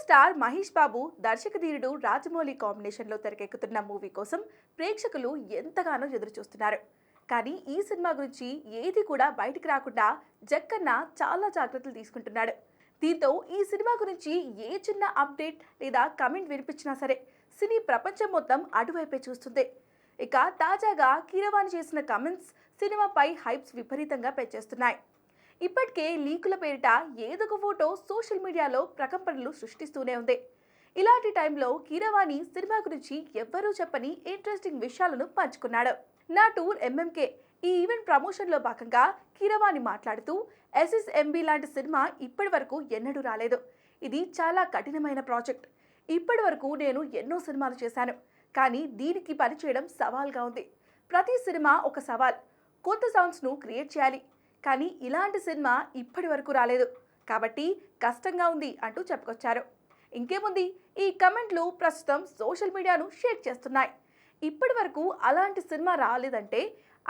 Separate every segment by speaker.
Speaker 1: Star Mahesh Babu దర్శకధీరుడు Rajamouli కాంబినేషన్లో తెరకెక్కుతున్న movie కోసం ప్రేక్షకులు ఎంతగానో ఎదురు చూస్తున్నారు. కానీ ఈ సినిమా గురించి ఏది కూడా బయటికి రాకుండా జక్కన్న చాలా జాగ్రత్తలు తీసుకుంటున్నాడు. దీంతో ఈ సినిమా గురించి ఏ చిన్న అప్డేట్ లేదా కమెంట్ వినిపించినా సరే సినీ ప్రపంచం మొత్తం అటువైపే చూస్తుంది. ఇక తాజాగా కీరవాణి చేసిన కమెంట్స్ సినిమాపై హైప్స్ విపరీతంగా పెంచేస్తున్నాయి. ఇప్పటికే లీకుల పేరిట ఏదొక ఫోటో సోషల్ మీడియాలో ప్రకంపనలు సృష్టిస్తూనే ఉంది. ఇలాంటి టైంలో కీరవాణి సినిమా గురించి ఎవ్వరూ చెప్పని ఇంట్రెస్టింగ్ విషయాలను పంచుకున్నాడు. నా టూర్ ఎంఎంకే ఈ ఈవెంట్ ప్రమోషన్లో భాగంగా కీరవాణి మాట్లాడుతూ ఎస్ఎస్ఎంబి లాంటి సినిమా ఇప్పటి వరకు ఎన్నడూ రాలేదు. ఇది చాలా కఠినమైన ప్రాజెక్ట్. ఇప్పటి వరకు నేను ఎన్నో సినిమాలు చేశాను, కానీ దీనికి పనిచేయడం సవాల్గా ఉంది. ప్రతి సినిమా ఒక సవాల్, కొత్త సౌండ్స్ను క్రియేట్ చేయాలి. కానీ ఇలాంటి సినిమా ఇప్పటి వరకు రాలేదు కాబట్టి కష్టంగా ఉంది అంటూ చెప్పుకొచ్చారు. ఇంకేముంది, ఈ కమెంట్లు ప్రస్తుతం సోషల్ మీడియాను షేక్ చేస్తున్నాయి. ఇప్పటి వరకు అలాంటి సినిమా రాలేదంటే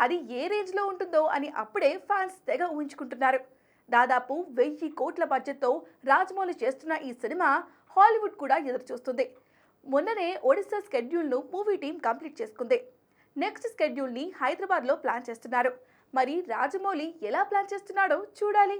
Speaker 1: అది ఏ రేంజ్లో ఉంటుందో అని అప్పుడే ఫ్యాన్స్ తెగ ఊహించుకుంటున్నారు. దాదాపు 1000 కోట్ల బడ్జెట్తో రాజమౌళి చేస్తున్న ఈ సినిమా హాలీవుడ్ కూడా ఎదురుచూస్తుంది. మొన్ననే ఒడిశా స్కెడ్యూల్ను మూవీ టీం కంప్లీట్ చేసుకుంది. నెక్స్ట్ స్కెడ్యూల్ని హైదరాబాద్లో ప్లాన్ చేస్తున్నారు. మరి రాజమౌళి ఎలా ప్లాన్ చేస్తున్నాడో చూడాలి.